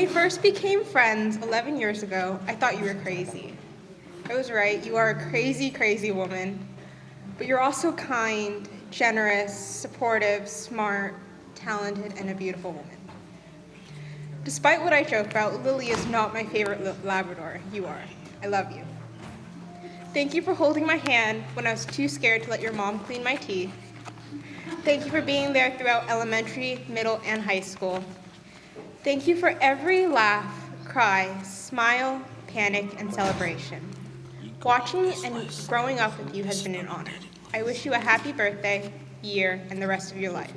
we first became friends 11 years ago, I thought you were crazy. I was right, you are a crazy, crazy woman. But you're also kind, generous, supportive, smart, talented, and a beautiful woman. Despite what I joke about, Lily is not my favorite Labrador. You are. I love you. Thank you for holding my hand when I was too scared to let your mom clean my teeth. Thank you for being there throughout elementary, middle, and high school. Thank you for every laugh, cry, smile, panic, and celebration. Watching and growing up with you has been an honor. I wish you a happy birthday, year, and the rest of your life.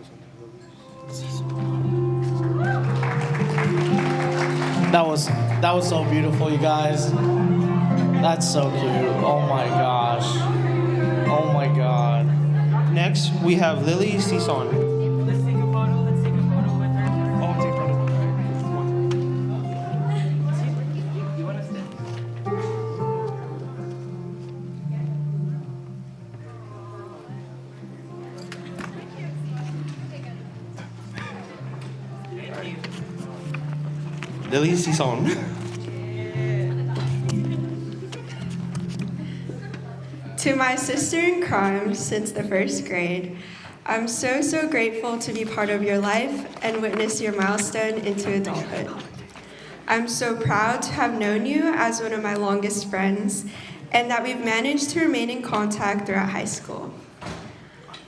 That was so beautiful, you guys. That's so cute. Oh my gosh. Oh my god. Next, we have Lily Sison. Let's take a photo. Let's take a photo with her. Oh, I'm taking a photo. You want to stand? Lily Sison. To my sister in crime since the first grade, I'm so grateful to be part of your life and witness your milestone into adulthood. I'm so proud to have known you as one of my longest friends and that we've managed to remain in contact throughout high school.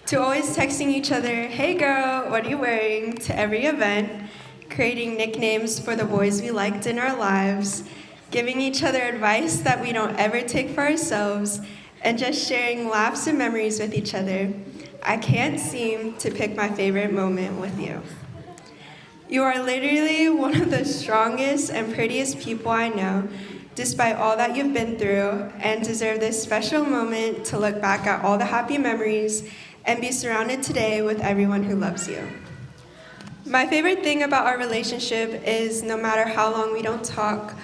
To always texting each other, "Hey girl, what are you wearing?" to every event, creating nicknames for the boys we liked in our lives, giving each other advice that we don't ever take for ourselves, and just sharing laughs and memories with each other, I can't seem to pick my favorite moment with you. You are literally one of the strongest and prettiest people I know, despite all that you've been through, and deserve this special moment to look back at all the happy memories and be surrounded today with everyone who loves you. My favorite thing about our relationship is no matter how long we don't talk,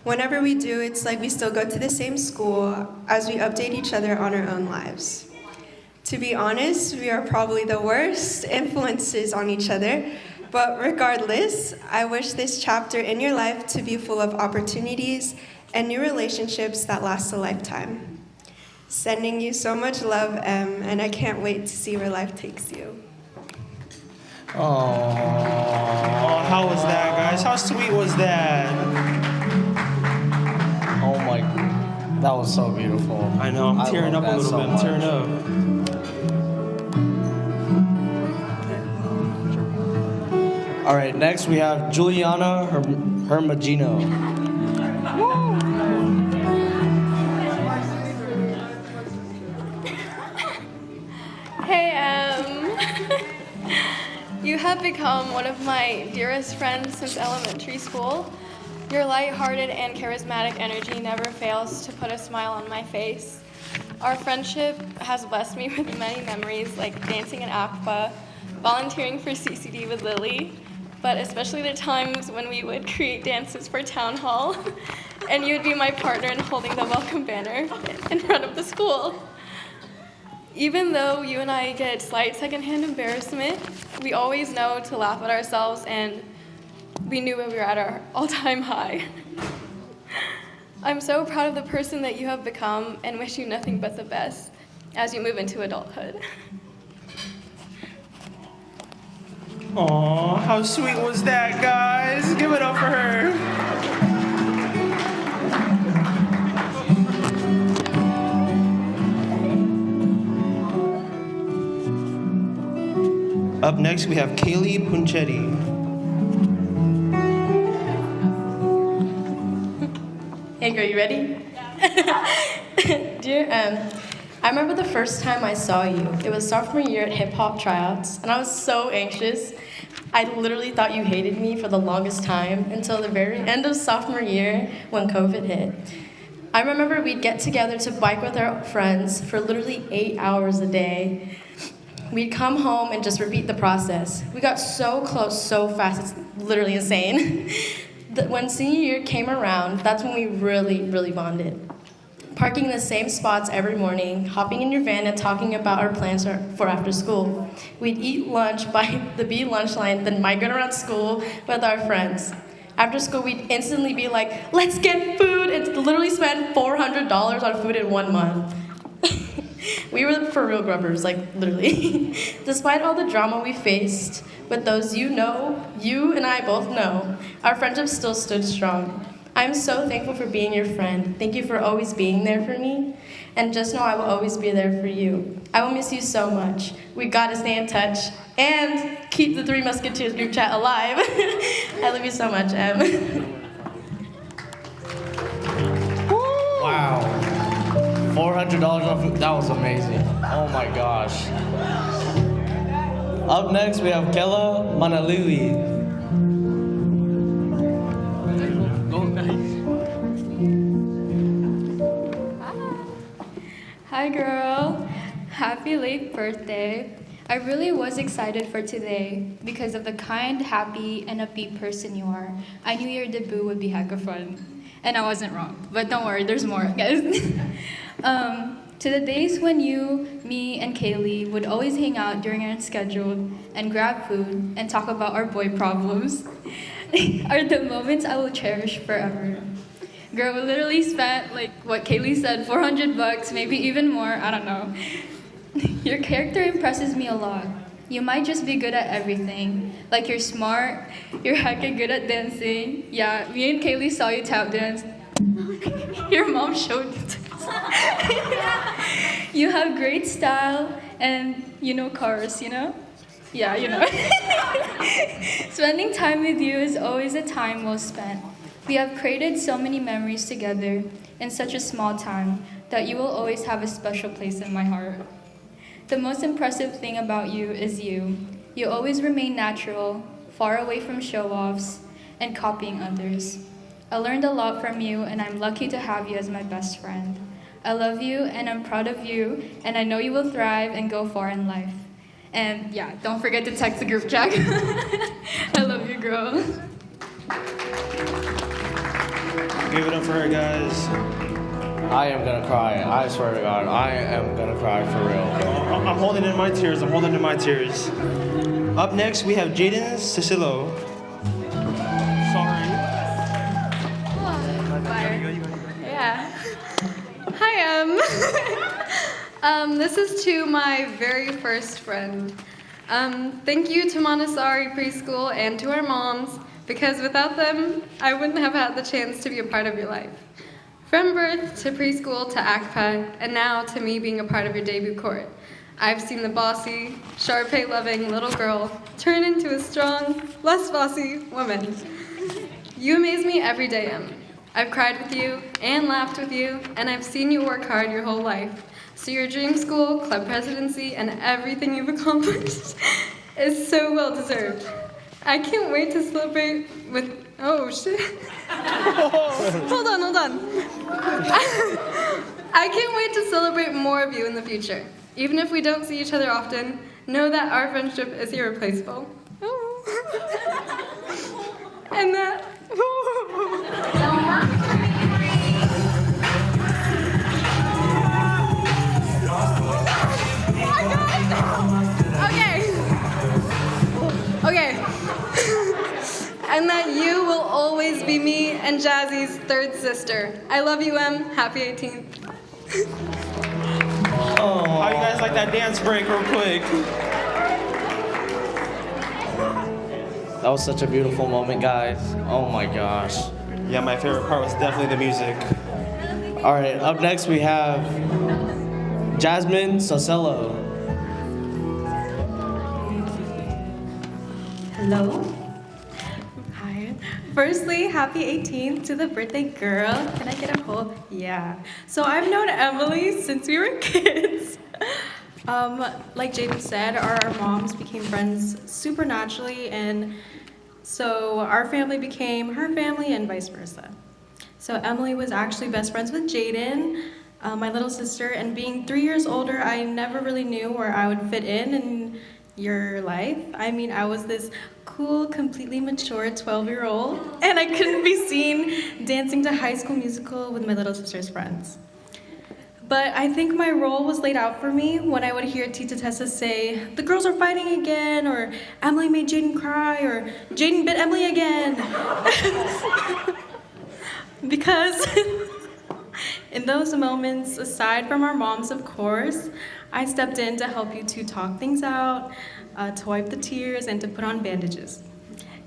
whenever we do, it's like we still go to the same school as we update each other on our own lives. To be honest, we are probably the worst influences on each other, but regardless, I wish this chapter in your life to be full of opportunities and new relationships that last a lifetime. Sending you so much love, Em, and I can't wait to see where life takes you. Oh, how was that, guys? How sweet was that? Oh my, that was so beautiful. I know, I'm tearing love up a that little so bit. I'm much. tearing up. All right, next we have Juliana Hermagino. Hey, you have become one of my dearest friends since elementary school. Your lighthearted and charismatic energy never fails to put a smile on my face. Our friendship has blessed me with many memories like dancing in Aqua, volunteering for CCD with Lily, but especially the times when we would create dances for town hall, and you would be my partner in holding the welcome banner in front of the school. Even though you and I get slight secondhand embarrassment, we always know to laugh at ourselves, and we knew when we were at our all-time high. I'm so proud of the person that you have become and wish you nothing but the best as you move into adulthood. Aw, how sweet was that, guys? Give it up for her. Up next, we have Kaylee Punchetti. Hey girl, you ready? Dear I remember the first time I saw you. It was sophomore year at hip hop tryouts, and I was so anxious. I literally thought you hated me for the longest time until the very end of sophomore year when COVID hit. I remember we'd get together to bike with our friends for literally 8 hours a day. We'd come home and just repeat the process. We got so close so fast, it's literally insane. When senior year came around, that's when we really bonded. Parking in the same spots every morning, hopping in your van and talking about our plans for after school. We'd eat lunch by the B lunch line, then migrate around school with our friends. After school, we'd instantly be like, let's get food, and literally spend $400 on food in 1 month. We were for real grubbers, like literally. Despite all the drama we faced with those you and I both know, our friendship still stood strong. I'm so thankful for being your friend. Thank you for always being there for me. And just know I will always be there for you. I will miss you so much. We gotta stay in touch and keep the Three Musketeers group chat alive. I love you so much, Em. Wow. $400 on food. That was amazing. Oh my gosh. Up next, we have Kella Manalili. Hi, girl. Happy late birthday. I really was excited for today because of the kind, happy, and upbeat person you are. I knew your debut would be hecka fun. And I wasn't wrong. But don't worry, there's more, guys. To the days when you, me, and Kaylee would always hang out during our schedule and grab food and talk about our boy problems are the moments I will cherish forever. Girl, we literally spent, like what Kaylee said, $400, maybe even more, I don't know. Your character impresses me a lot. You might just be good at everything. Like you're smart, you're hecka good at dancing. Yeah, me and Kaylee saw you tap dance. Your mom showed you. You have great style and you know cars, you know? Yeah, you know. Spending time with you is always a time well spent. We have created so many memories together in such a small time that you will always have a special place in my heart. The most impressive thing about you is you. You always remain natural, far away from show-offs and copying others. I learned a lot from you and I'm lucky to have you as my best friend. I love you and I'm proud of you and I know you will thrive and go far in life. And yeah, don't forget to text the group chat. I love you, girl. Give it up for her, guys. I am gonna cry. I swear to God, I am gonna cry for real. I'm holding in my tears. Up next, we have Jaden Cicillo. Sorry. Yeah. Hi, this is to my very first friend. Thank you to Montessori Preschool and to our moms, because without them, I wouldn't have had the chance to be a part of your life. From birth to preschool to ACPA, and now to me being a part of your debut court, I've seen the bossy, Shar-Pei-loving little girl turn into a strong, less bossy woman. You amaze me every day, Em. I've cried with you and laughed with you, and I've seen you work hard your whole life. So your dream school, club presidency, and everything you've accomplished is so well deserved. I can't wait to celebrate with, oh shit. Hold on. I can't wait to celebrate more of you in the future. Even if we don't see each other often, know that our friendship is irreplaceable. And that, Okay. And that you will always be me and Jazzy's third sister. I love you, Em. Happy 18th. How you guys like that dance break real quick? That was such a beautiful moment, guys. Oh my gosh. Yeah, my favorite part was definitely the music. All right, up next we have Jasmine Sosello. Hello. Hi. Firstly, happy 18th to the birthday girl. Can I get a hold? Yeah. So I've known Emily since we were kids. Like Jaden said, our moms became friends super naturally, and so our family became her family and vice versa. So Emily was actually best friends with Jaden, my little sister, and being 3 years older, I never really knew where I would fit in your life. I mean, I was this cool, completely mature 12-year-old, and I couldn't be seen dancing to High School Musical with my little sister's friends. But I think my role was laid out for me when I would hear Tita Tessa say, "The girls are fighting again," or "Emily made Jaden cry," or "Jaden bit Emily again." because in those moments, aside from our moms, of course, I stepped in to help you to talk things out, to wipe the tears, and to put on bandages.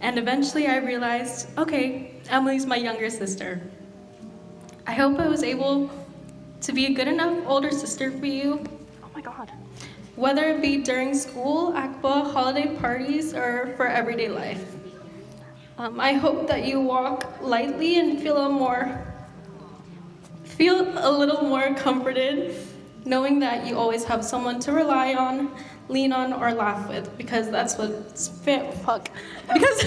And eventually I realized, okay, Emily's my younger sister. I hope I was able to be a good enough older sister for you. Oh my God. Whether it be during school, ACPA, holiday parties, or for everyday life. I hope that you walk lightly and feel a little more comforted, knowing that you always have someone to rely on, lean on, or laugh with, because that's what's because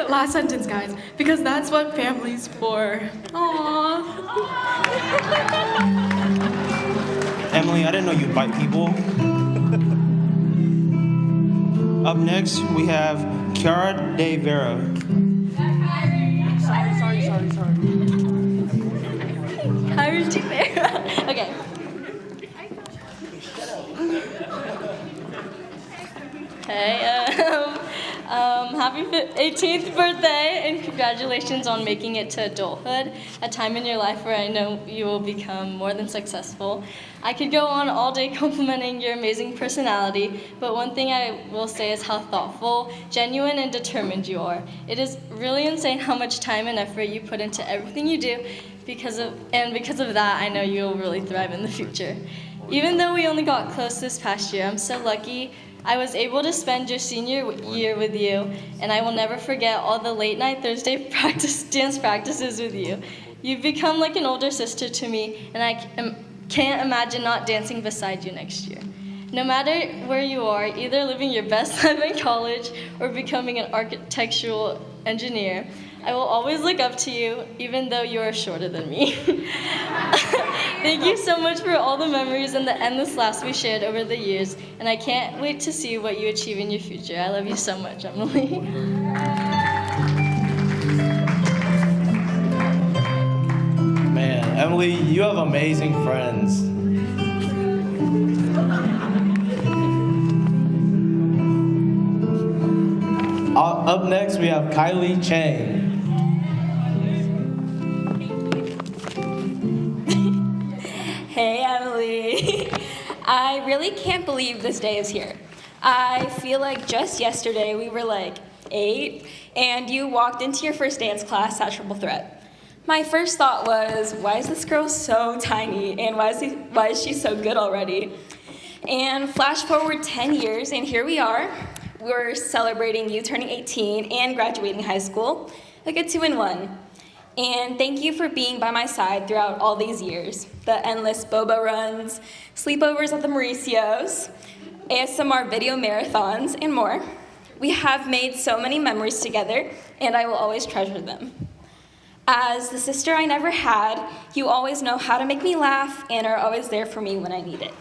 last sentence, guys, because that's what family's for. Aww. Emily, I didn't know you bite people. Up next, we have Kiara De Vera. Sorry. Kyra De Vera. Okay. Hey, happy 18th birthday and congratulations on making it to adulthood, a time in your life where I know you will become more than successful. I could go on all day complimenting your amazing personality, but one thing I will say is how thoughtful, genuine, and determined you are. It is really insane how much time and effort you put into everything you do, because of that, I know you will really thrive in the future. Even though we only got close this past year, I'm so lucky I was able to spend your senior year with you, and I will never forget all the late night Thursday dance practices with you. You've become like an older sister to me, and I can't imagine not dancing beside you next year. No matter where you are, either living your best life in college or becoming an architectural engineer, I will always look up to you, even though you are shorter than me. Thank you so much for all the memories and the endless laughs we shared over the years, and I can't wait to see what you achieve in your future. I love you so much, Emily. Man, Emily, you have amazing friends. Up next, we have Kylie Chang. Hey, Emily. I really can't believe this day is here. I feel like just yesterday we were like 8, and you walked into your first dance class at Triple Threat. My first thought was, why is this girl so tiny, and why is she so good already? And flash forward 10 years, and here we are. We're celebrating you turning 18 and graduating high school, like a 2-in-1. And thank you for being by my side throughout all these years. The endless boba runs, sleepovers at the Mauricio's, ASMR video marathons, and more. We have made so many memories together, and I will always treasure them. As the sister I never had, you always know how to make me laugh and are always there for me when I need it.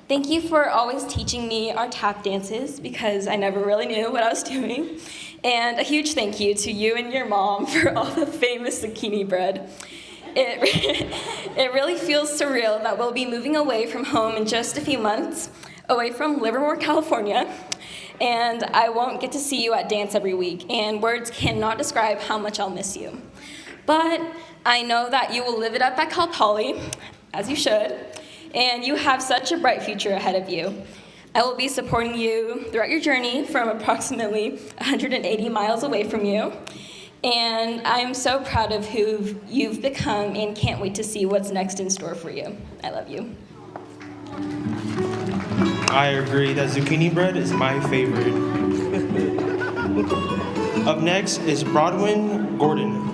Thank you for always teaching me our tap dances, because I never really knew what I was doing. And a huge thank you to you and your mom for all the famous zucchini bread. It really feels surreal that we'll be moving away from home in just a few months, away from Livermore, California, and I won't get to see you at dance every week, and words cannot describe how much I'll miss you. But I know that you will live it up at Cal Poly, as you should, and you have such a bright future ahead of you. I will be supporting you throughout your journey from approximately 180 miles away from you. And I'm so proud of who you've become and can't wait to see what's next in store for you. I love you. I agree that zucchini bread is my favorite. Up next is Brodwin Gordon.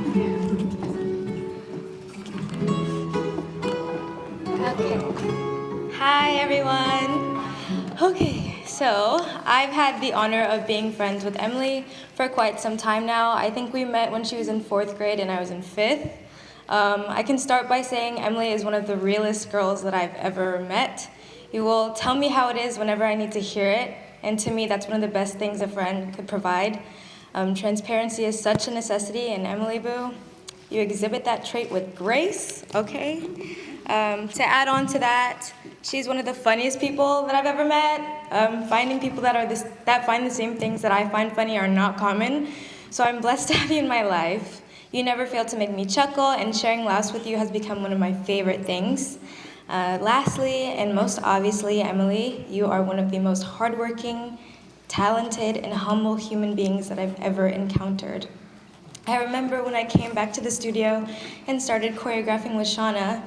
Okay. Hi, everyone. Okay, so I've had the honor of being friends with Emily for quite some time now. I think we met when she was in 4th grade and I was in 5th. I can start by saying Emily is one of the realest girls that I've ever met. You will tell me how it is whenever I need to hear it, and to me that's one of the best things a friend could provide. Transparency is such a necessity, and Emily Boo, you exhibit that trait with grace, okay? To add on to that, she's one of the funniest people that I've ever met. Finding people that find the same things that I find funny are not common, so I'm blessed to have you in my life. You never fail to make me chuckle, and sharing laughs with you has become one of my favorite things. Lastly, and most obviously, Emily, you are one of the most hardworking, talented, and humble human beings that I've ever encountered. I remember when I came back to the studio and started choreographing with Shauna,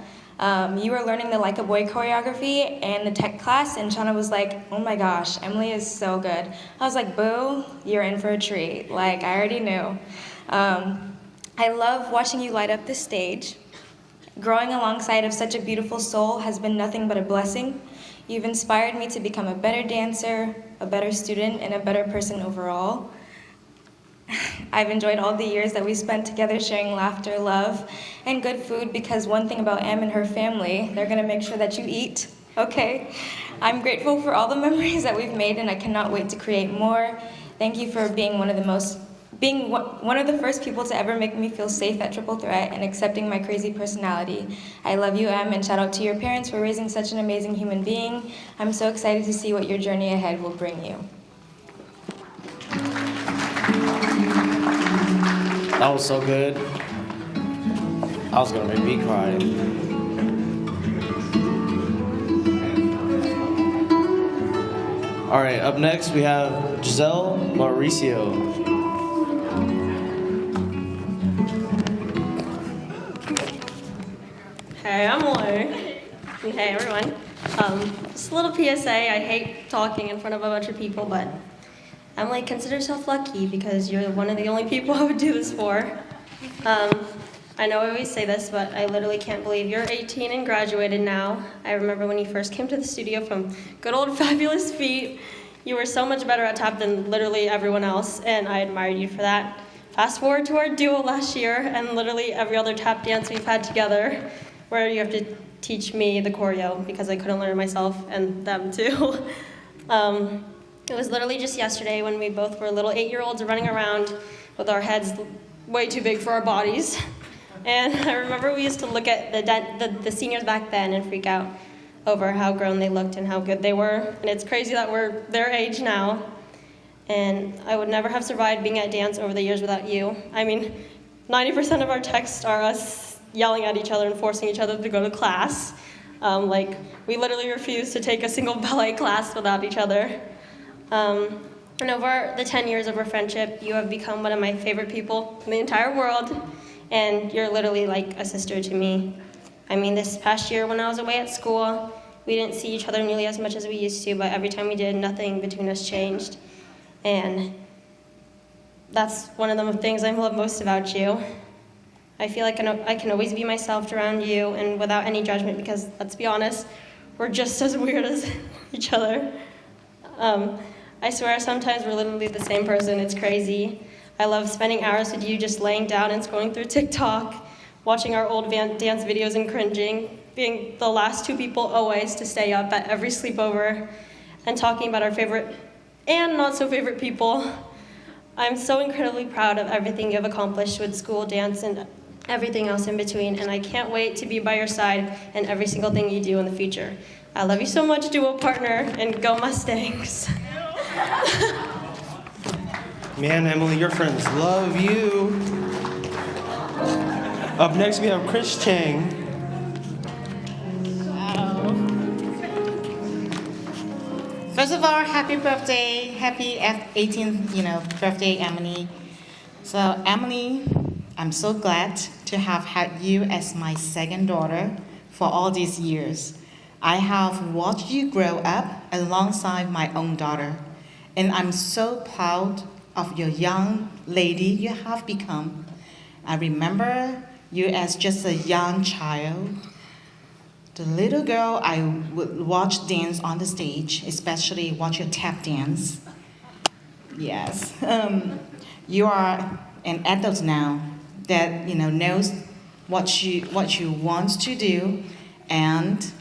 you were learning the Like a Boy choreography and the tech class, and Shauna was like, oh my gosh, Emily is so good. I was like, boo, you're in for a treat. Like, I already knew. I love watching you light up the stage. Growing alongside of such a beautiful soul has been nothing but a blessing. You've inspired me to become a better dancer, a better student, and a better person overall. I've enjoyed all the years that we spent together sharing laughter, love, and good food, because one thing about Em and her family, they're gonna make sure that you eat, okay? I'm grateful for all the memories that we've made, and I cannot wait to create more. Thank you for being one of the first people to ever make me feel safe at Triple Threat and accepting my crazy personality. I love you, Em, and shout out to your parents for raising such an amazing human being. I'm so excited to see what your journey ahead will bring you. That was so good. That was gonna make me cry. All right, up next we have Giselle Mauricio. Hey, I'm Lou. And hey, everyone. Just a little PSA. I hate talking in front of a bunch of people, but Emily, consider yourself lucky because you're one of the only people I would do this for. I know I always say this, but I literally can't believe you're 18 and graduated now. I remember when you first came to the studio from good old Fabulous Feet. You were so much better at tap than literally everyone else, and I admired you for that. Fast forward to our duo last year, and literally every other tap dance we've had together, where you have to teach me the choreo because I couldn't learn it myself, and them too. It was literally just yesterday when we both were little 8-year-olds running around with our heads way too big for our bodies. And I remember we used to look at the seniors back then and freak out over how grown they looked and how good they were. And it's crazy that we're their age now. And I would never have survived being at dance over the years without you. I mean, 90% of our texts are us yelling at each other and forcing each other to go to class. We literally refuse to take a single ballet class without each other. And over the 10 years of our friendship, you have become one of my favorite people in the entire world, and you're literally like a sister to me. I mean, this past year when I was away at school, we didn't see each other nearly as much as we used to, but every time we did, nothing between us changed. And that's one of the things I love most about you. I feel like I can always be myself around you and without any judgment because, let's be honest, we're just as weird as each other. I swear sometimes we're literally the same person. It's crazy. I love spending hours with you just laying down and scrolling through TikTok, watching our old dance videos and cringing, being the last two people always to stay up at every sleepover, and talking about our favorite and not so favorite people. I'm so incredibly proud of everything you've accomplished with school, dance, and everything else in between, and I can't wait to be by your side in every single thing you do in the future. I love you so much, duo partner, and go Mustangs. Man, Emily, your friends love you. Up next, we have Chris Chang. First of all, happy birthday, happy 18th, birthday, Emily. So, Emily, I'm so glad to have had you as my second daughter for all these years. I have watched you grow up alongside my own daughter, and I'm so proud of your young lady you have become. I remember you as just a young child. The little girl I would watch dance on the stage, especially watch your tap dance. Yes. You are an adult now that knows what you want to do, and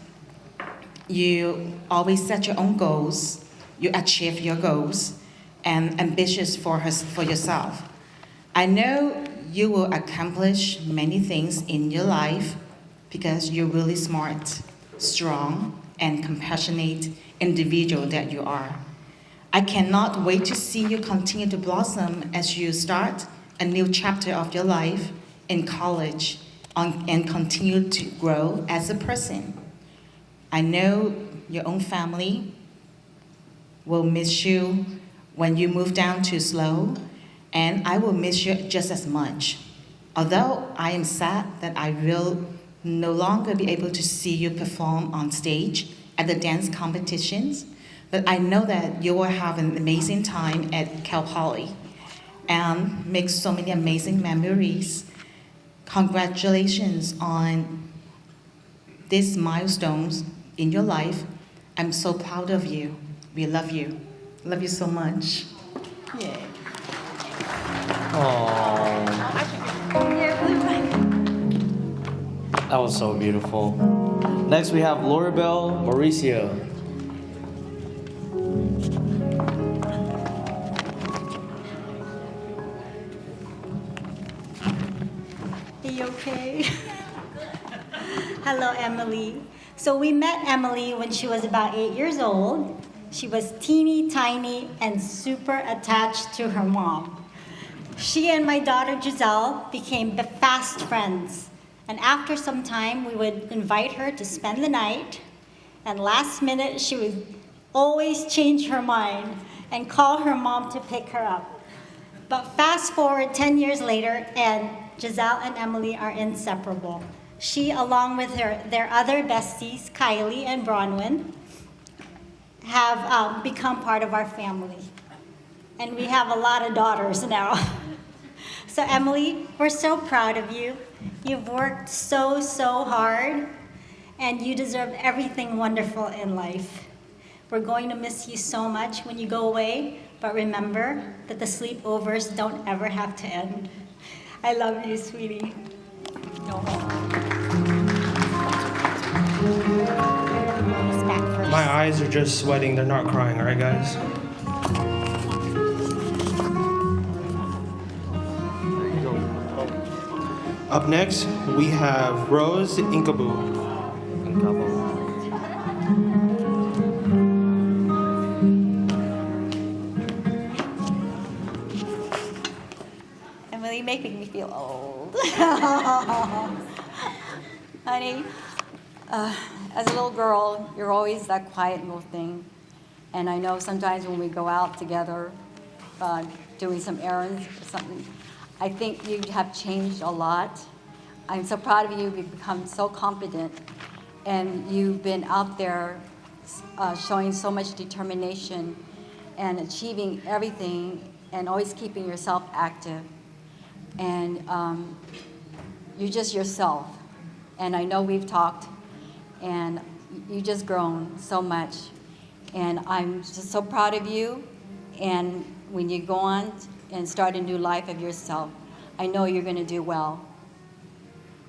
you always set your own goals. You achieve your goals, and ambitious for yourself. I know you will accomplish many things in your life because you're really smart, strong, and compassionate individual that you are. I cannot wait to see you continue to blossom as you start a new chapter of your life in college and continue to grow as a person. I know your own family will miss you when you move down to SLO, and I will miss you just as much. Although I am sad that I will no longer be able to see you perform on stage at the dance competitions, but I know that you will have an amazing time at Cal Poly and make so many amazing memories. Congratulations on these milestones in your life. I'm so proud of you. We love you. Love you so much. Yeah. Oh, that was so beautiful. Next, we have Lorabelle Mauricio. Are you okay? Hello, Emily. So we met Emily when she was about 8 years old. She was teeny tiny and super attached to her mom. She and my daughter Giselle became fast friends. And after some time, we would invite her to spend the night. And last minute, she would always change her mind and call her mom to pick her up. But fast forward 10 years later, and Giselle and Emily are inseparable. She, along with their other besties, Kylie and Bronwyn, have become part of our family. And we have a lot of daughters now. So Emily, we're so proud of you. You've worked so, so hard, and you deserve everything wonderful in life. We're going to miss you so much when you go away, but remember that the sleepovers don't ever have to end. I love you, sweetie. My eyes are just sweating. They're not crying, all right, guys? Up next, we have Rose Inkaboo. Emily, making me feel old. Honey, as a little girl, you're always that quiet little thing. And I know sometimes when we go out together, doing some errands or something, I think you have changed a lot. I'm so proud of you. You've become so confident. And you've been out there showing so much determination and achieving everything and always keeping yourself active. And you're just yourself. And I know we've talked, and you've just grown so much. And I'm just so proud of you. And when you go on and start a new life of yourself, I know you're going to do well.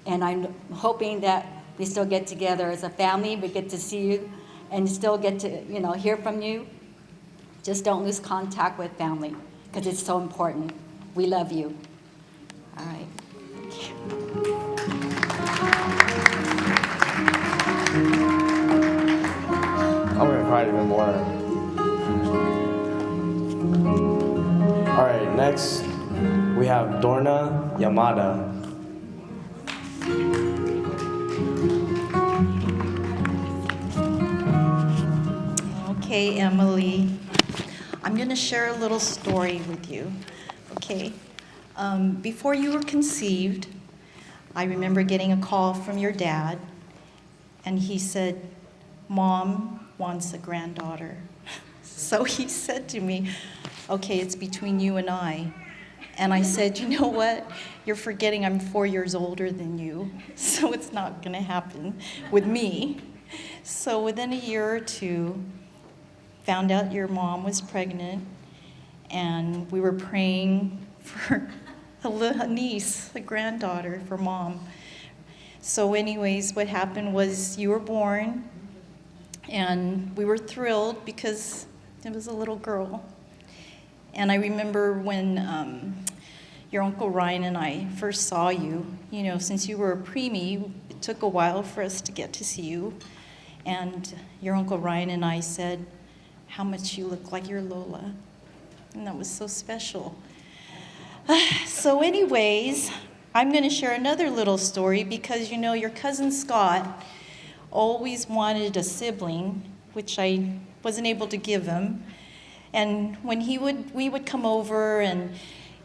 And I'm hoping that we still get together as a family, we get to see you, and still get to, hear from you. Just don't lose contact with family, because it's so important. We love you. All right. Thank you. I'm gonna cry even more. All right, next we have Dorna Yamada. Okay, Emily, I'm going to share a little story with you, okay? Before you were conceived, I remember getting a call from your dad, and he said, Mom wants a granddaughter. So he said to me, okay, it's between you and I. And I said, you know what? You're forgetting I'm 4 years older than you, so it's not going to happen with me. So within a year or two, found out your mom was pregnant, and we were praying for a niece, a granddaughter for Mom. So anyways, what happened was you were born, and we were thrilled because it was a little girl. And I remember when your Uncle Ryan and I first saw you, since you were a preemie, it took a while for us to get to see you. And your Uncle Ryan and I said how much you look like your Lola. And that was so special. So anyways, I'm going to share another little story because you know your cousin Scott always wanted a sibling, which I wasn't able to give him. And when we would come over and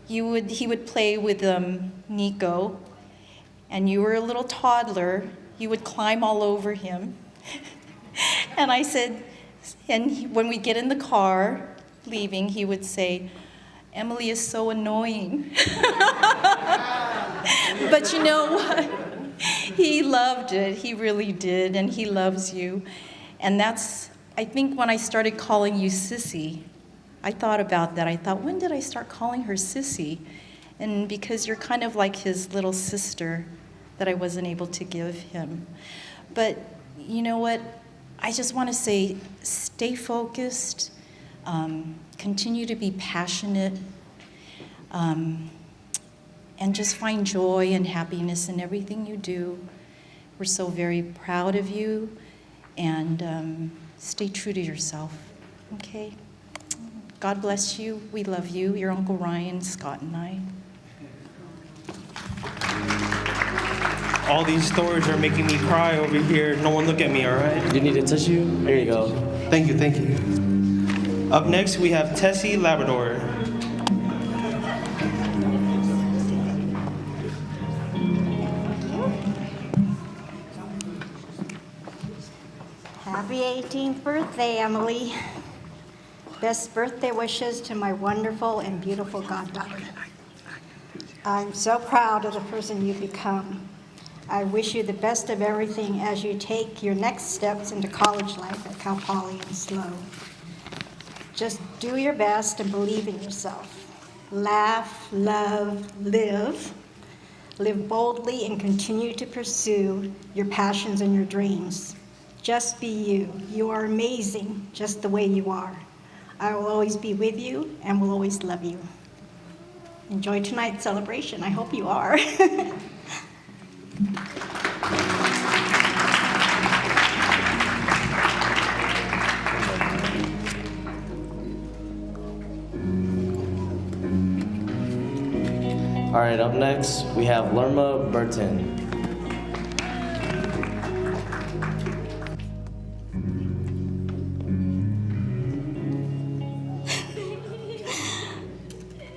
he would play with Nico, and you were a little toddler, you would climb all over him. And I said, when we get in the car leaving, he would say, Emily is so annoying. But you know what? He loved it. He really did, and he loves you. And that's, I think when I started calling you Sissy, I thought about that. I thought, when did I start calling her Sissy? And because you're kind of like his little sister that I wasn't able to give him. But you know what? I just want to say, stay focused, continue to be passionate, and just find joy and happiness in everything you do. We're so very proud of you, and stay true to yourself, okay? God bless you. We love you. Your Uncle Ryan, Scott, and I. All these stories are making me cry over here. No one look at me, all right? You need a tissue? There you go. Thank you, thank you. Up next, we have Tessie Labrador. Happy 18th birthday, Emily. Best birthday wishes to my wonderful and beautiful goddaughter. I'm so proud of the person you've become. I wish you the best of everything as you take your next steps into college life at Cal Poly and SLO. Just do your best and believe in yourself. Laugh, love, live. Live boldly and continue to pursue your passions and your dreams. Just be you. You are amazing just the way you are. I will always be with you and will always love you. Enjoy tonight's celebration. I hope you are. All right, up next, we have Lerma Burton.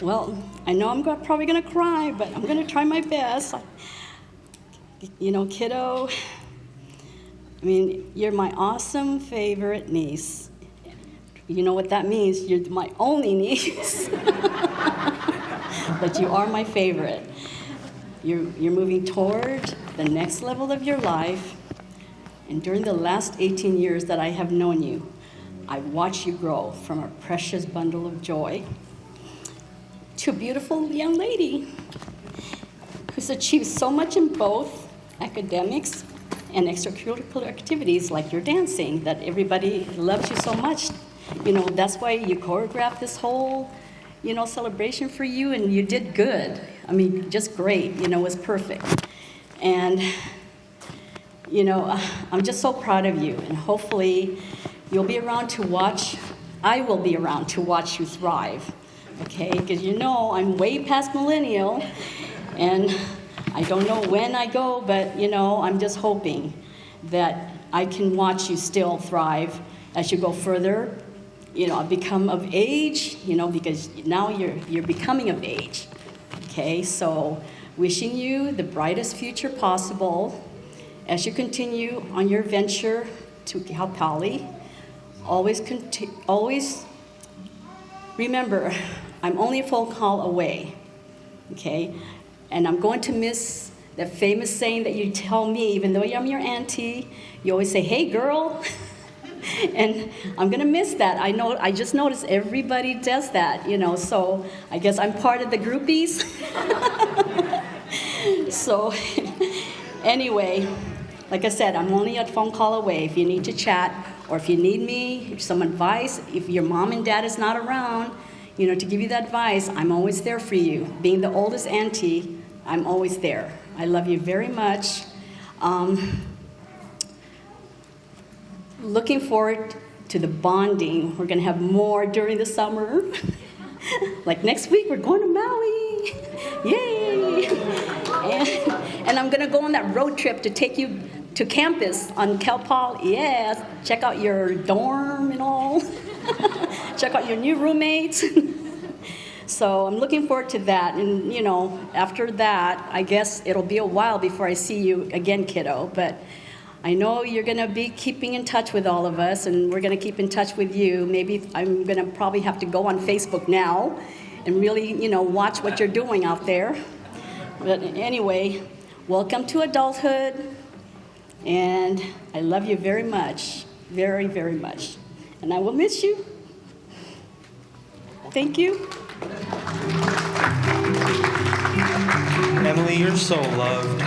Well, I know I'm probably going to cry, but I'm going to try my best. You know, kiddo, I mean, you're my awesome favorite niece. You know what that means? You're my only niece. But you are my favorite. You're moving toward the next level of your life. And during the last 18 years that I have known you, I've watched you grow from a precious bundle of joy to a beautiful young lady who's achieved so much in both academics and extracurricular activities like your dancing that everybody loves you so much. You know, that's why you choreographed this whole, you know, celebration for you, and you did good. I mean, just great, you know, it was perfect. And, you know, I'm just so proud of you, and hopefully you'll be around to watch, I will be around to watch you thrive. Okay, because you know I'm way past millennial, and I don't know when I go, but you know I'm just hoping that I can watch you still thrive as you go further. You know, become of age. You know, because now you're becoming of age. Okay, so wishing you the brightest future possible as you continue on your venture to Cal Poly. Always remember. I'm only a phone call away, okay? And I'm going to miss that famous saying that you tell me, even though I'm your auntie, you always say, hey, girl. And I'm gonna miss that. I know. I just noticed everybody does that, you know, so I guess I'm part of the groupies. So anyway, like I said, I'm only a phone call away. If you need to chat or if you need me, some advice, if your mom and dad is not around, you know, to give you that advice, I'm always there for you. Being the oldest auntie, I'm always there. I love you very much. Looking forward to the bonding. We're gonna have more during the summer. Like next week, we're going to Maui. Yay! I'm going to go on that road trip to take you to campus on Cal Poly. Yes, check out your dorm and all. Check out your new roommates. So I'm looking forward to that. And, you know, after that, I guess it'll be a while before I see you again, kiddo. But I know you're going to be keeping in touch with all of us, and we're going to keep in touch with you. Maybe I'm going to probably have to go on Facebook now and really, you know, watch what you're doing out there. But anyway, welcome to adulthood. And I love you very much, very, very much. And I will miss you. Thank you. Emily, you're so loved.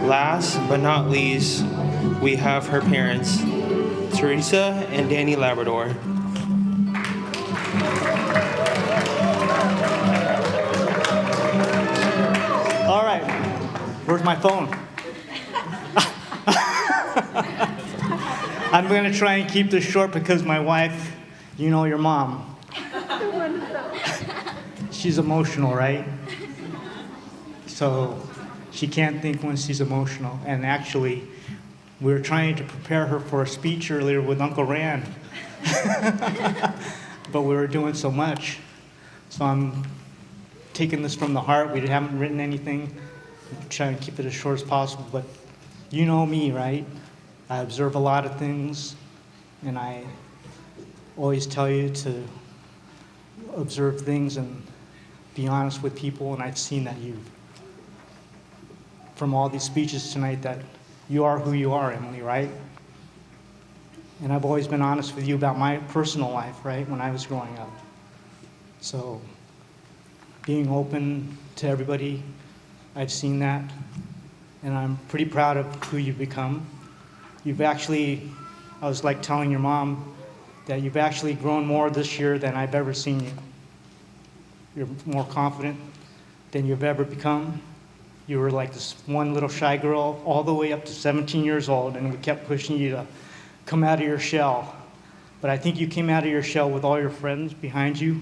Last but not least, we have her parents, Teresa and Danny Labrador. All right, where's my phone? I'm going to try and keep this short because my wife, you know your mom. She's emotional, right? So she can't think when she's emotional. And actually, we were trying to prepare her for a speech earlier with Uncle Rand. But we were doing so much. So I'm taking this from the heart. We haven't written anything. I'm trying to keep it as short as possible. But you know me, right? I observe a lot of things. And I always tell you to observe things and be honest with people. And I've seen that from all these speeches tonight, that you are who you are, Emily, right? And I've always been honest with you about my personal life, right, when I was growing up. So being open to everybody, I've seen that. And I'm pretty proud of who you've become. You've actually, I was like telling your mom, that you've actually grown more this year than I've ever seen you. You're more confident than you've ever become. You were like this one little shy girl all the way up to 17 years old, and we kept pushing you to come out of your shell. But I think you came out of your shell with all your friends behind you,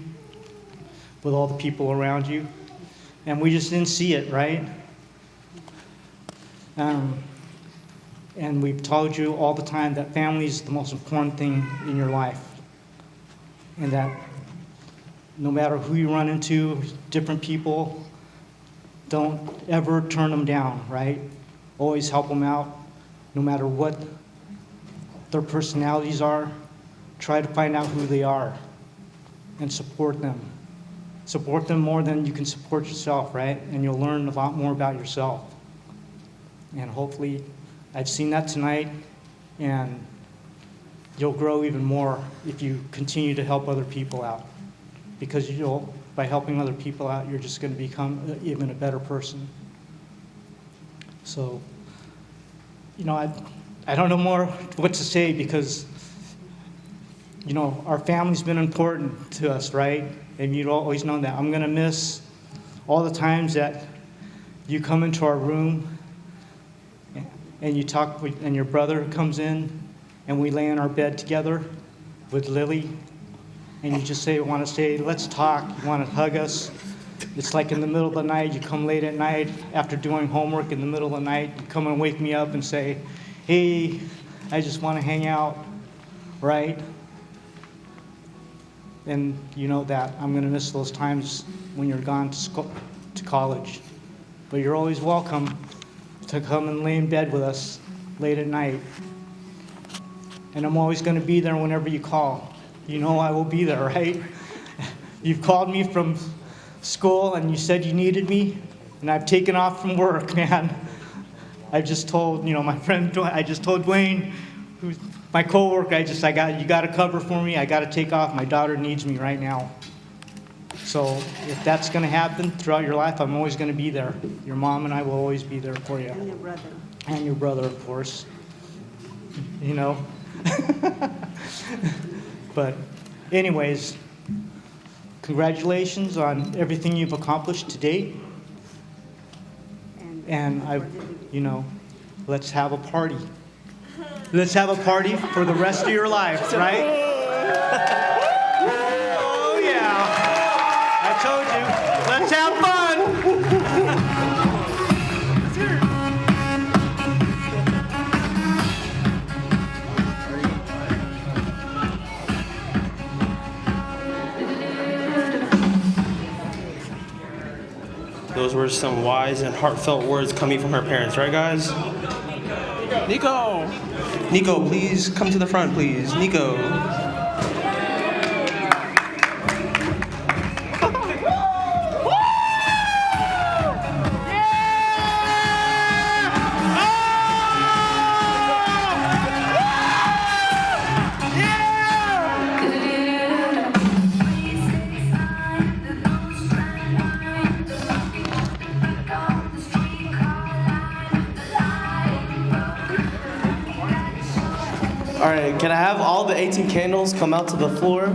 with all the people around you, and we just didn't see it, right? And we've told you all the time that family is the most important thing in your life, and that no matter who you run into, different people, don't ever turn them down, right? Always help them out, no matter what their personalities are. Try to find out who they are and support them. Support them more than you can support yourself, right? And you'll learn a lot more about yourself. And hopefully, I've seen that tonight, and you'll grow even more if you continue to help other people out. Because by helping other people out, you're just going to become even a better person. So, I don't know more what to say because, our family's been important to us, right? And you'd always known that. I'm going to miss all the times that you come into our room and you talk, and your brother comes in, and we lay in our bed together with Lily. And you just want to say, let's talk. You want to hug us. It's like in the middle of the night, you come late at night after doing homework in the middle of the night, you come and wake me up and say, hey, I just want to hang out, right? And you know that I'm going to miss those times when you're gone to college. But you're always welcome to come and lay in bed with us late at night. And I'm always going to be there whenever you call. You know I will be there, right? You've called me from school and you said you needed me, and I've taken off from work, man. I just told, my friend, I just told Dwayne, who's my coworker, you got to cover for me. I got to take off. My daughter needs me right now. So if that's going to happen throughout your life, I'm always going to be there. Your mom and I will always be there for you. And your brother. And your brother, of course. But anyways, congratulations on everything you've accomplished to date. And let's have a party. Let's have a party for the rest of your life, right? Oh, yeah. I told you. Let's have fun. Those were some wise and heartfelt words coming from her parents, right, guys? Nico! Nico, please come to the front, please. Nico. All right, can I have all the 18 candles come out to the floor?